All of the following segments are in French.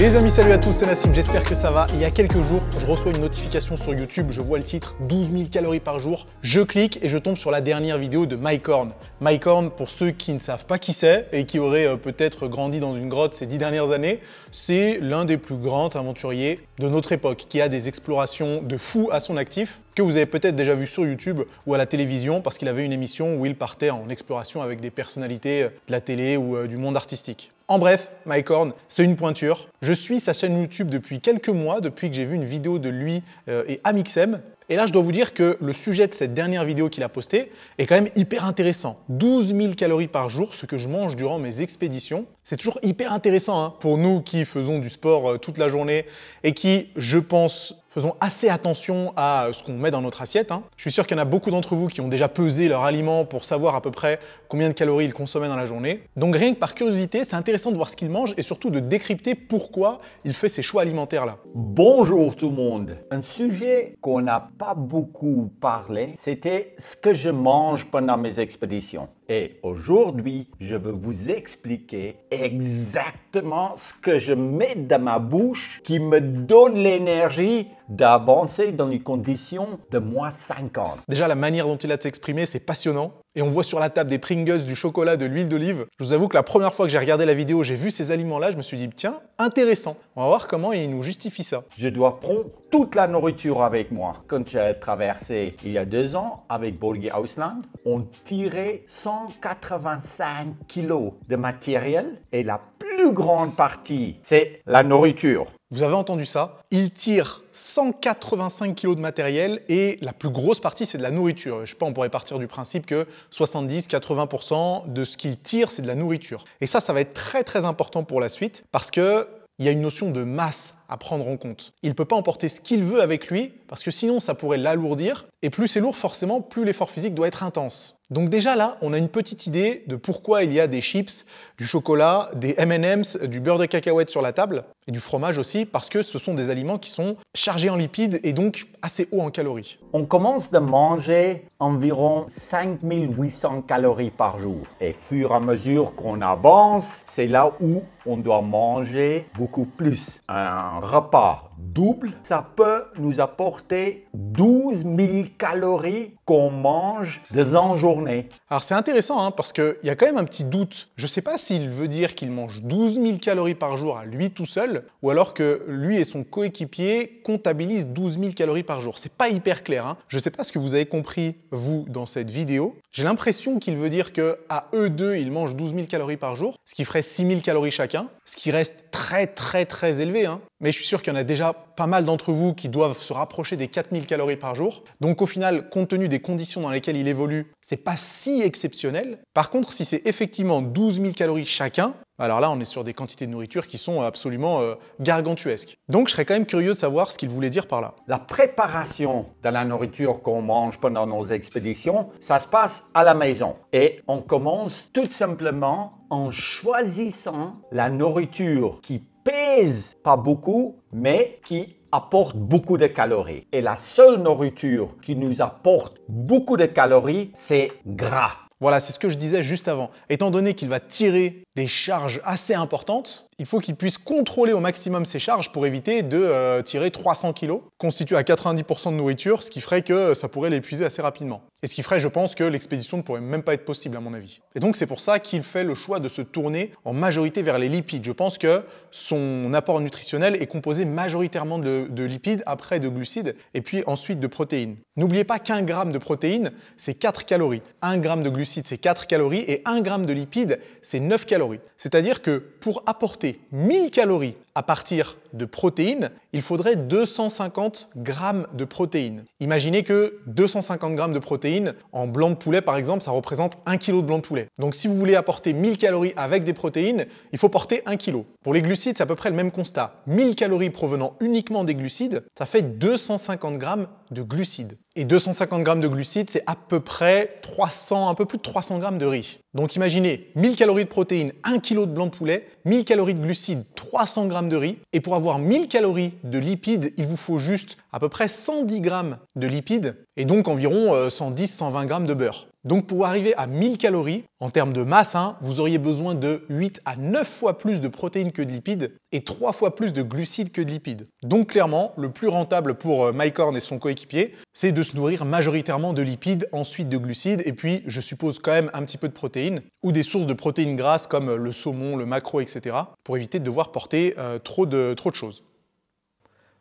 Les amis, salut à tous, c'est Nassim, j'espère que ça va. Il y a quelques jours, je reçois une notification sur YouTube, je vois le titre 12 000 calories par jour. Je clique et je tombe sur la dernière vidéo de Mike Horn. Mike Horn, pour ceux qui ne savent pas qui c'est et qui auraient peut-être grandi dans une grotte ces 10 dernières années, c'est l'un des plus grands aventuriers de notre époque qui a des explorations de fou à son actif, que vous avez peut-être déjà vu sur YouTube ou à la télévision parce qu'il avait une émission où il partait en exploration avec des personnalités de la télé ou du monde artistique. En bref, Mike Horn, c'est une pointure. Je suis sa chaîne YouTube depuis quelques mois, depuis que j'ai vu une vidéo de lui et Amixem. Et là, je dois vous dire que le sujet de cette dernière vidéo qu'il a postée est quand même hyper intéressant. 12 000 calories par jour, ce que je mange durant mes expéditions. C'est toujours hyper intéressant hein, pour nous qui faisons du sport toute la journée et qui, je pense, faisons assez attention à ce qu'on met dans notre assiette. Hein. Je suis sûr qu'il y en a beaucoup d'entre vous qui ont déjà pesé leur aliment pour savoir à peu près combien de calories ils consommaient dans la journée. Donc rien que par curiosité, c'est intéressant de voir ce qu'il mange et surtout de décrypter pourquoi il fait ces choix alimentaires-là. Bonjour tout le monde. Un sujet qu'on n'a pas beaucoup parlé, c'était ce que je mange pendant mes expéditions. Et aujourd'hui, je vais vous expliquer exactement ce que je mets dans ma bouche qui me donne l'énergie d'avancer dans les conditions de moins 50. Déjà, la manière dont il a de s'exprimer, c'est passionnant. Et on voit sur la table des Pringles, du chocolat, de l'huile d'olive. Je vous avoue que la première fois que j'ai regardé la vidéo, j'ai vu ces aliments-là, je me suis dit, tiens, intéressant. On va voir comment il nous justifie ça. Je dois prendre toute la nourriture avec moi. Quand j'ai traversé il y a 2 ans avec Borgi Ausland, on tirait 185 kilos de matériel et la plus grande partie, c'est la nourriture. Vous avez entendu ça? Il tire 185 kg de matériel et la plus grosse partie, c'est de la nourriture. Je sais pas, on pourrait partir du principe que 70-80% de ce qu'il tire, c'est de la nourriture. Et ça va être très très important pour la suite parce que il y a une notion de masse à prendre en compte. Il ne peut pas emporter ce qu'il veut avec lui parce que sinon ça pourrait l'alourdir et plus c'est lourd forcément, plus l'effort physique doit être intense. Donc déjà là, on a une petite idée de pourquoi il y a des chips, du chocolat, des M&M's, du beurre de cacahuète sur la table et du fromage aussi parce que ce sont des aliments qui sont chargés en lipides et donc assez hauts en calories. On commence de manger environ 5800 calories par jour. Et fur et à mesure qu'on avance, c'est là où on doit manger beaucoup plus. Un repas double, ça peut nous apporter 12 000 calories qu'on mange en journée. Alors c'est intéressant hein, parce qu'il y a quand même un petit doute. Je ne sais pas s'il veut dire qu'il mange 12 000 calories par jour à lui tout seul ou alors que lui et son coéquipier comptabilisent 12 000 calories par jour. C'est pas hyper clair. Hein. Je ne sais pas ce que vous avez compris, vous, dans cette vidéo. J'ai l'impression qu'il veut dire qu'à eux deux, ils mangent 12 000 calories par jour, ce qui ferait 6 000 calories chacun, ce qui reste très élevé. Hein. Mais je suis sûr qu'il y en a déjà pas mal d'entre vous qui doivent se rapprocher des 4 000 calories par jour. Donc au final, compte tenu des conditions dans lesquelles il évolue, c'est pas si exceptionnel. Par contre, si c'est effectivement 12 000 calories chacun, alors là, on est sur des quantités de nourriture qui sont absolument gargantuesques. Donc je serais quand même curieux de savoir ce qu'il voulait dire par là. La préparation de la nourriture qu'on mange pendant nos expéditions, ça se passe à la maison. Et on commence tout simplement en choisissant la nourriture qui pèse pas beaucoup, mais qui apporte beaucoup de calories. Et la seule nourriture qui nous apporte beaucoup de calories, c'est gras. Voilà, c'est ce que je disais juste avant. Étant donné qu'il va tirer des charges assez importantes, il faut qu'il puisse contrôler au maximum ses charges pour éviter de tirer 300 kg, constitué à 90% de nourriture, ce qui ferait que ça pourrait l'épuiser assez rapidement. Et ce qui ferait, je pense, que l'expédition ne pourrait même pas être possible à mon avis. Et donc c'est pour ça qu'il fait le choix de se tourner en majorité vers les lipides. Je pense que son apport nutritionnel est composé majoritairement de lipides, après de glucides, et puis ensuite de protéines. N'oubliez pas qu'un gramme de protéines, c'est 4 calories. 1 gramme de glucides, c'est 4 calories, et 1 gramme de lipides, c'est 9 calories. C'est-à-dire que pour apporter 1000 calories à partir de protéines, il faudrait 250 grammes de protéines. Imaginez que 250 grammes de protéines en blanc de poulet, par exemple, ça représente 1 kg de blanc de poulet. Donc si vous voulez apporter 1000 calories avec des protéines, il faut porter 1 kg. Pour les glucides, c'est à peu près le même constat. 1000 calories provenant uniquement des glucides, ça fait 250 grammes de glucides. Et 250 grammes de glucides, c'est à peu près un peu plus de 300 grammes de riz. Donc imaginez 1000 calories de protéines, 1 kg de blanc de poulet, 1000 calories de glucides, 300 grammes de riz. Et pour avoir 1000 calories de lipides, il vous faut juste à peu près 110 grammes de lipides et donc environ 110-120 grammes de beurre. Donc pour arriver à 1000 calories, en termes de masse, vous auriez besoin de 8 à 9 fois plus de protéines que de lipides et 3 fois plus de glucides que de lipides. Donc clairement, le plus rentable pour Mike Horn et son coéquipier, c'est de se nourrir majoritairement de lipides, ensuite de glucides, et puis je suppose quand même un petit peu de protéines, ou des sources de protéines grasses comme le saumon, le maquereau, etc., pour éviter de devoir porter trop de choses.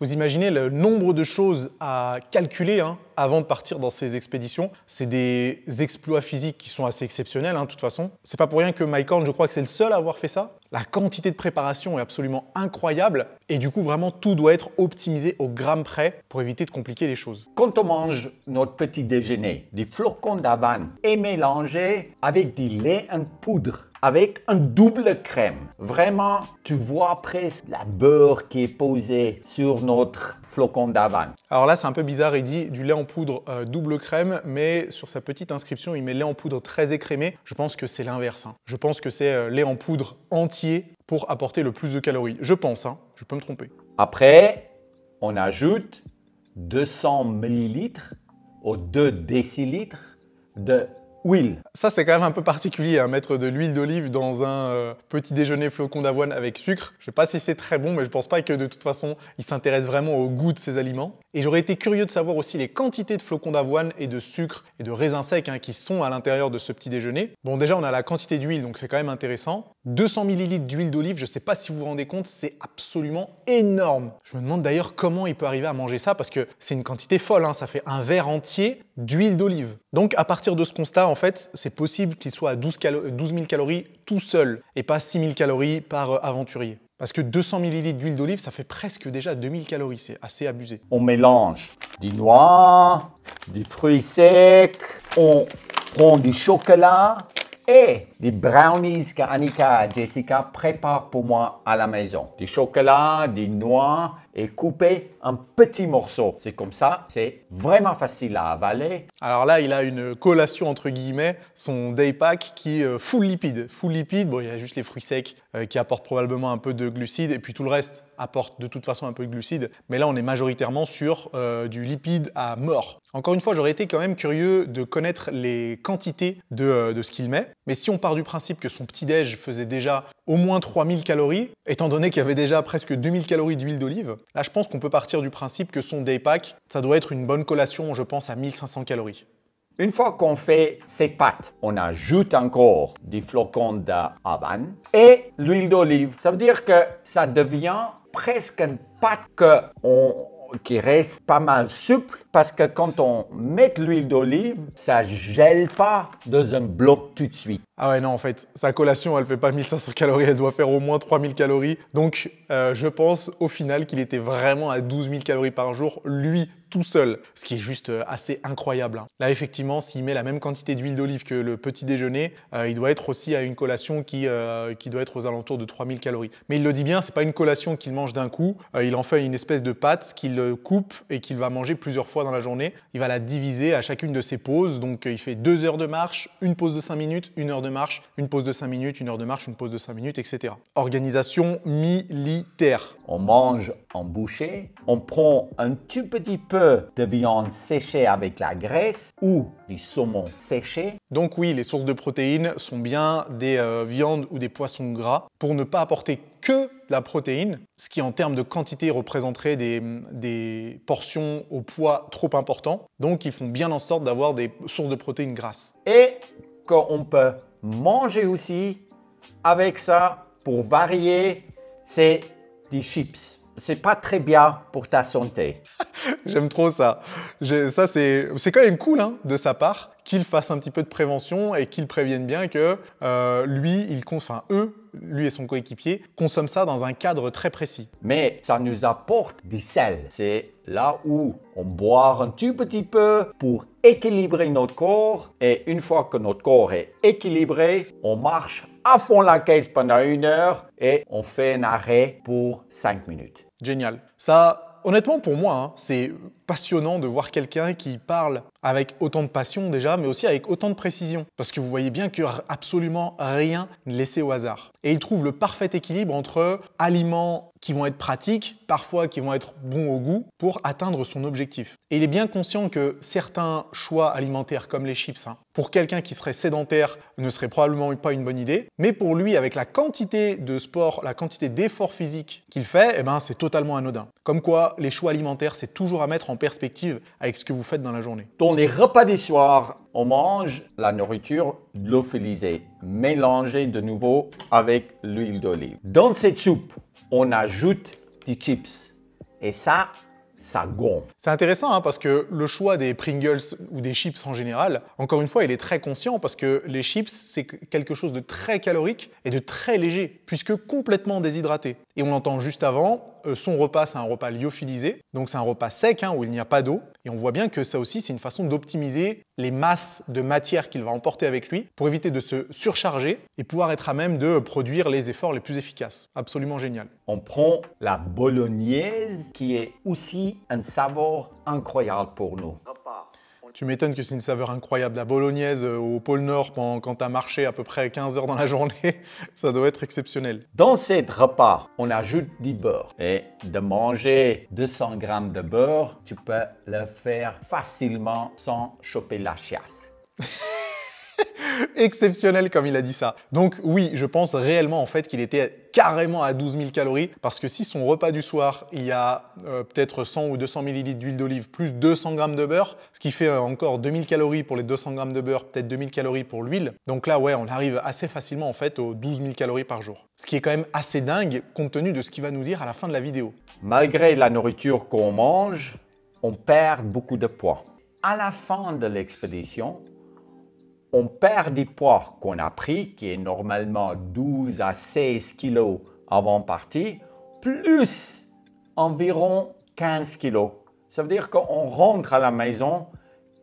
Vous imaginez le nombre de choses à calculer avant de partir dans ces expéditions. C'est des exploits physiques qui sont assez exceptionnels, de toute façon. C'est pas pour rien que Mike Horn, je crois que c'est le seul à avoir fait ça. La quantité de préparation est absolument incroyable et du coup, vraiment, tout doit être optimisé au gramme près pour éviter de compliquer les choses. Quand on mange notre petit déjeuner, des flocons d'avoine et mélangés avec du lait en poudre, avec un double crème. Vraiment, tu vois presque la beurre qui est posée sur notre flocon d'avoine. Alors là, c'est un peu bizarre, il dit du lait en poudre double crème, mais sur sa petite inscription, il met lait en poudre très écrémé. Je pense que c'est l'inverse. Je pense que c'est lait en poudre entier pour apporter le plus de calories. Je pense, je peux me tromper. Après, on ajoute 200 ml aux 2 décilitres de huile. Ça, c'est quand même un peu particulier, mettre de l'huile d'olive dans un petit déjeuner flocon d'avoine avec sucre. Je ne sais pas si c'est très bon, mais je ne pense pas que de toute façon, il s'intéresse vraiment au goût de ces aliments. Et j'aurais été curieux de savoir aussi les quantités de flocons d'avoine et de sucre et de raisins secs qui sont à l'intérieur de ce petit déjeuner. Bon, déjà, on a la quantité d'huile, donc c'est quand même intéressant. 200 ml d'huile d'olive, je ne sais pas si vous vous rendez compte, c'est absolument énorme. Je me demande d'ailleurs comment il peut arriver à manger ça, parce que c'est une quantité folle, ça fait un verre entier d'huile d'olive. Donc à partir de ce constat, en fait, c'est possible qu'il soit à 12 000 calories tout seul et pas 6 000 calories par aventurier. Parce que 200 ml d'huile d'olive, ça fait presque déjà 2000 calories, c'est assez abusé. On mélange des noix, des fruits secs, on prend du chocolat et des brownies qu'Annika et Jessica préparent pour moi à la maison. Du chocolat, des noix et coupé en petits morceaux. C'est comme ça, c'est vraiment facile à avaler. Alors là, il a une collation entre guillemets, son day pack qui est full lipides. Full lipides, bon, il y a juste les fruits secs qui apportent probablement un peu de glucides et puis tout le reste apporte de toute façon un peu de glucides. Mais là, on est majoritairement sur du lipide à mort. Encore une fois, j'aurais été quand même curieux de connaître les quantités de ce qu'il met. Mais si on part du principe que son petit-déj faisait déjà au moins 3000 calories, étant donné qu'il y avait déjà presque 2000 calories d'huile d'olive, là, je pense qu'on peut partir du principe que son day pack, ça doit être une bonne collation, je pense, à 1500 calories. Une fois qu'on fait ces pâtes, on ajoute encore des flocons d'avoine et l'huile d'olive. Ça veut dire que ça devient presque une pâte qui reste pas mal souple parce que quand on met l'huile d'olive, ça ne gèle pas dans un bloc tout de suite. Ah ouais, non, en fait, sa collation, elle fait pas 1500 calories, elle doit faire au moins 3000 calories. Donc, je pense au final qu'il était vraiment à 12 000 calories par jour, lui, tout seul. Ce qui est juste assez incroyable. Là, effectivement, s'il met la même quantité d'huile d'olive que le petit déjeuner, il doit être aussi à une collation qui doit être aux alentours de 3000 calories. Mais il le dit bien, c'est pas une collation qu'il mange d'un coup. Il en fait une espèce de pâte qu'il coupe et qu'il va manger plusieurs fois dans la journée. Il va la diviser à chacune de ses pauses. Donc, il fait 2 heures de marche, une pause de 5 minutes, 1 heure de marche, une pause de 5 minutes, 1 heure de marche, une pause de 5 minutes, etc. Organisation militaire. On mange en bouchée, on prend un tout petit peu de viande séchée avec la graisse ou du saumon séché. Donc oui, les sources de protéines sont bien des viandes ou des poissons gras pour ne pas apporter que de la protéine, ce qui en termes de quantité représenterait des portions au poids trop important. Donc ils font bien en sorte d'avoir des sources de protéines grasses. Et qu'on peut manger aussi avec ça pour varier, c'est des chips. C'est pas très bien pour ta santé. J'aime trop ça. Ça, c'est quand même cool de sa part qu'il fasse un petit peu de prévention et qu'il prévienne bien que lui et son coéquipier consomment ça dans un cadre très précis. Mais ça nous apporte du sel. C'est là où on boit un tout petit peu pour équilibrer notre corps. Et une fois que notre corps est équilibré, on marche à fond la caisse pendant 1 heure et on fait un arrêt pour 5 minutes. Génial. Ça, honnêtement, pour moi, c'est passionnant de voir quelqu'un qui parle avec autant de passion déjà, mais aussi avec autant de précision. Parce que vous voyez bien qu'il n'y a absolument rien laissé au hasard. Et il trouve le parfait équilibre entre aliments qui vont être pratiques, parfois qui vont être bons au goût, pour atteindre son objectif. Et il est bien conscient que certains choix alimentaires, comme les chips, pour quelqu'un qui serait sédentaire, ne serait probablement pas une bonne idée. Mais pour lui, avec la quantité de sport, la quantité d'effort physique qu'il fait, eh ben, c'est totalement anodin. Comme quoi, les choix alimentaires, c'est toujours à mettre en perspective avec ce que vous faites dans la journée. Dans les repas du soir, on mange la nourriture lyophilisée, mélangée de nouveau avec l'huile d'olive. Dans cette soupe, on ajoute des chips. Et ça gonfle. C'est intéressant parce que le choix des Pringles ou des chips en général, encore une fois, il est très conscient parce que les chips, c'est quelque chose de très calorique et de très léger, puisque complètement déshydraté. Et on l'entend juste avant, son repas, c'est un repas lyophilisé, donc c'est un repas sec où il n'y a pas d'eau. Et on voit bien que ça aussi, c'est une façon d'optimiser les masses de matière qu'il va emporter avec lui pour éviter de se surcharger et pouvoir être à même de produire les efforts les plus efficaces. Absolument génial. On prend la bolognaise qui est aussi un saveur incroyable pour nous. Tu m'étonnes que c'est une saveur incroyable. La bolognaise au pôle Nord quand tu as marché à peu près 15 heures dans la journée, ça doit être exceptionnel. Dans cet repas, on ajoute du beurre. Et de manger 200 grammes de beurre, tu peux le faire facilement sans choper la chiasse. Exceptionnel comme il a dit ça. Donc oui, je pense réellement en fait qu'il était carrément à 12 000 calories parce que si son repas du soir, il y a peut-être 100 ou 200 ml d'huile d'olive plus 200 g de beurre, ce qui fait encore 2000 calories pour les 200 g de beurre, peut-être 2000 calories pour l'huile. Donc là, ouais, on arrive assez facilement en fait aux 12 000 calories par jour. Ce qui est quand même assez dingue compte tenu de ce qu'il va nous dire à la fin de la vidéo. Malgré la nourriture qu'on mange, on perd beaucoup de poids. À la fin de l'expédition, on perd des poids qu'on a pris, qui est normalement 12 à 16 kilos avant partie, plus environ 15 kilos. Ça veut dire qu'on rentre à la maison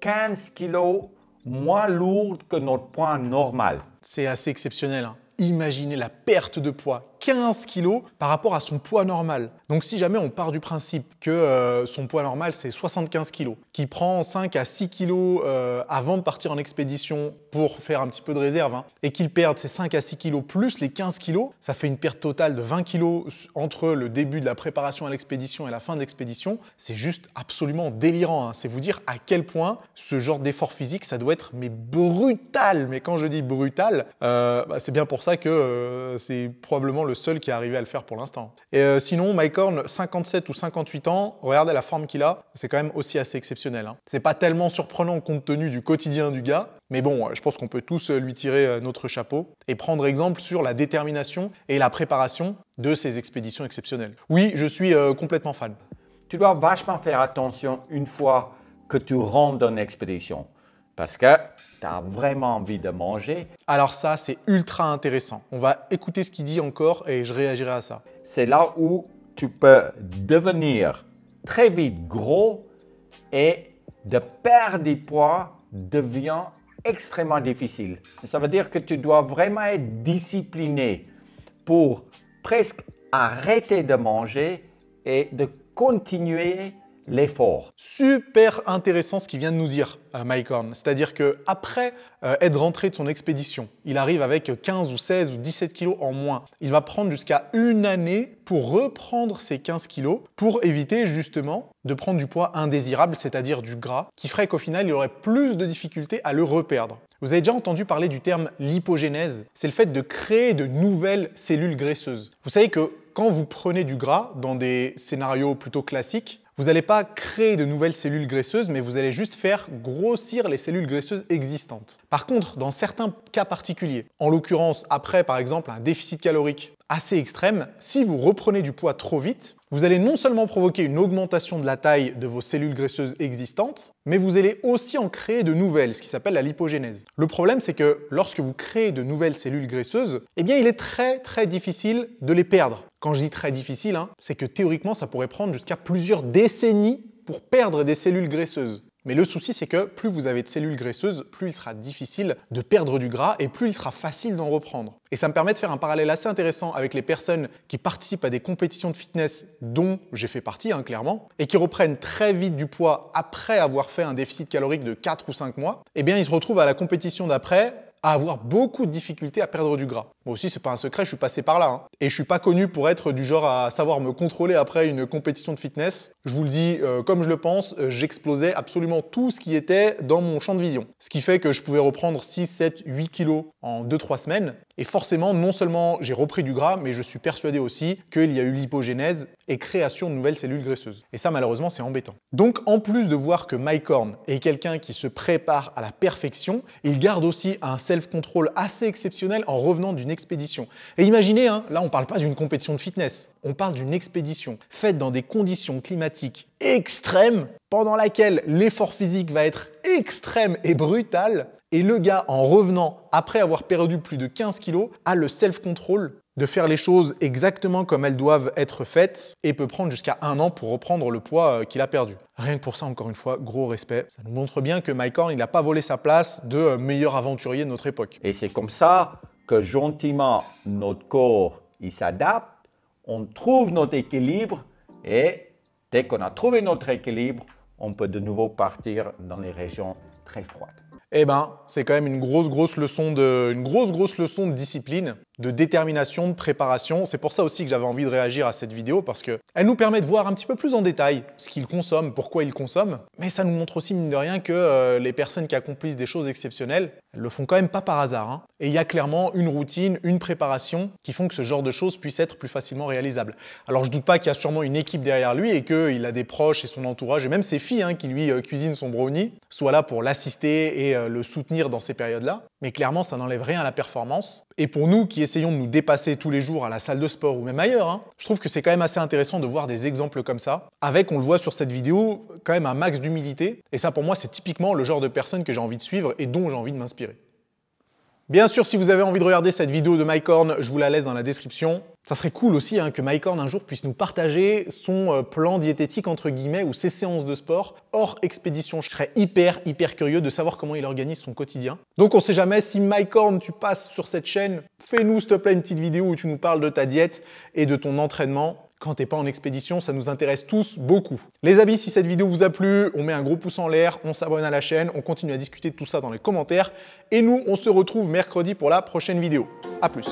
15 kilos moins lourd que notre poids normal. C'est assez exceptionnel. Imaginez la perte de poids, 15 kilos par rapport à son poids normal. Donc si jamais on part du principe que son poids normal c'est 75 kilos, qu'il prend 5 à 6 kilos avant de partir en expédition pour faire un petit peu de réserve, et qu'il perde ces 5 à 6 kilos plus les 15 kilos, ça fait une perte totale de 20 kilos entre le début de la préparation à l'expédition et la fin de l'expédition. C'est juste absolument délirant. C'est vous dire à quel point ce genre d'effort physique, ça doit être brutal. Mais quand je dis brutal, c'est bien pour ça que c'est probablement le seul qui est arrivé à le faire pour l'instant. Et sinon, Mike Horn, 57 ou 58 ans, regardez la forme qu'il a, c'est quand même aussi assez exceptionnel. C'est pas tellement surprenant compte tenu du quotidien du gars, mais bon, je pense qu'on peut tous lui tirer notre chapeau et prendre exemple sur la détermination et la préparation de ces expéditions exceptionnelles. Oui, je suis complètement fan. Tu dois vachement faire attention une fois que tu rentres dans une expédition, parce que tu as vraiment envie de manger. Alors ça, c'est ultra intéressant. On va écouter ce qu'il dit encore et je réagirai à ça. C'est là où tu peux devenir très vite gros et de perdre des poids devient extrêmement difficile. Ça veut dire que tu dois vraiment être discipliné pour presque arrêter de manger et de continuer l'effort. Super intéressant ce qu'il vient de nous dire, Mike Horn. C'est-à-dire qu'après être rentré de son expédition, il arrive avec 15 ou 16 ou 17 kilos en moins. Il va prendre jusqu'à une année pour reprendre ces 15 kilos pour éviter justement de prendre du poids indésirable, c'est-à-dire du gras, qui ferait qu'au final, il aurait plus de difficultés à le reperdre. Vous avez déjà entendu parler du terme lipogénèse. C'est le fait de créer de nouvelles cellules graisseuses. Vous savez que quand vous prenez du gras dans des scénarios plutôt classiques, vous n'allez pas créer de nouvelles cellules graisseuses, mais vous allez juste faire grossir les cellules graisseuses existantes. Par contre, dans certains cas particuliers, en l'occurrence après par exemple un déficit calorique assez extrême, si vous reprenez du poids trop vite, vous allez non seulement provoquer une augmentation de la taille de vos cellules graisseuses existantes, mais vous allez aussi en créer de nouvelles, ce qui s'appelle la lipogénèse. Le problème, c'est que lorsque vous créez de nouvelles cellules graisseuses, eh bien, il est très difficile de les perdre. Quand je dis très difficile, c'est que théoriquement, ça pourrait prendre jusqu'à plusieurs décennies pour perdre des cellules graisseuses. Mais le souci, c'est que plus vous avez de cellules graisseuses, plus il sera difficile de perdre du gras et plus il sera facile d'en reprendre. Et ça me permet de faire un parallèle assez intéressant avec les personnes qui participent à des compétitions de fitness dont j'ai fait partie, clairement, et qui reprennent très vite du poids après avoir fait un déficit calorique de 4 ou 5 mois. Eh bien, ils se retrouvent à la compétition d'après à avoir beaucoup de difficultés à perdre du gras. Moi aussi, c'est pas un secret, je suis passé par là. Et je suis pas connu pour être du genre à savoir me contrôler après une compétition de fitness. Je vous le dis comme je le pense, j'explosais absolument tout ce qui était dans mon champ de vision. Ce qui fait que je pouvais reprendre 6, 7, 8 kilos en 2-3 semaines. Et forcément, non seulement j'ai repris du gras, mais je suis persuadé aussi qu'il y a eu l'hypogénèse et création de nouvelles cellules graisseuses. Et ça, malheureusement, c'est embêtant. Donc, en plus de voir que Mike Horn est quelqu'un qui se prépare à la perfection, il garde aussi un self-control assez exceptionnel en revenant d'une expédition. Et imaginez, là, on parle pas d'une compétition de fitness, on parle d'une expédition faite dans des conditions climatiques extrêmes, pendant laquelle l'effort physique va être extrême et brutal, et le gars, en revenant, après avoir perdu plus de 15 kilos, a le self-control de faire les choses exactement comme elles doivent être faites et peut prendre jusqu'à 1 an pour reprendre le poids qu'il a perdu. Rien que pour ça, encore une fois, gros respect. Ça nous montre bien que Mike Horn, il n'a pas volé sa place de meilleur aventurier de notre époque. Et c'est comme ça que gentiment, notre corps, il s'adapte, on trouve notre équilibre et dès qu'on a trouvé notre équilibre, on peut de nouveau partir dans les régions très froides. Eh ben, c'est quand même une grosse leçon de discipline, de détermination, de préparation. C'est pour ça aussi que j'avais envie de réagir à cette vidéo parce qu'elle nous permet de voir un petit peu plus en détail ce qu'ils consomment, pourquoi ils consomment. Mais ça nous montre aussi, mine de rien, que les personnes qui accomplissent des choses exceptionnelles, elles le font quand même pas par hasard. Et il y a clairement une routine, une préparation qui font que ce genre de choses puisse être plus facilement réalisable. Alors je doute pas qu'il y a sûrement une équipe derrière lui et qu'il a des proches et son entourage et même ses filles qui lui cuisinent son brownie, soient là pour l'assister et le soutenir dans ces périodes-là. Mais clairement, ça n'enlève rien à la performance. Et pour nous qui essayons de nous dépasser tous les jours à la salle de sport ou même ailleurs, je trouve que c'est quand même assez intéressant de voir des exemples comme ça, avec, on le voit sur cette vidéo, quand même un max d'humilité. Et ça, pour moi, c'est typiquement le genre de personne que j'ai envie de suivre et dont j'ai envie de m'inspirer. Bien sûr, si vous avez envie de regarder cette vidéo de Mike Horn, je vous la laisse dans la description. Ça serait cool aussi que Mike Horn un jour puisse nous partager son plan diététique entre guillemets ou ses séances de sport hors expédition. Je serais hyper curieux de savoir comment il organise son quotidien. Donc on sait jamais, si Mike Horn tu passes sur cette chaîne, fais-nous s'il te plaît une petite vidéo où tu nous parles de ta diète et de ton entraînement. Quand t'es pas en expédition, ça nous intéresse tous beaucoup. Les amis, si cette vidéo vous a plu, on met un gros pouce en l'air, on s'abonne à la chaîne, on continue à discuter de tout ça dans les commentaires. Et nous, on se retrouve mercredi pour la prochaine vidéo. À plus.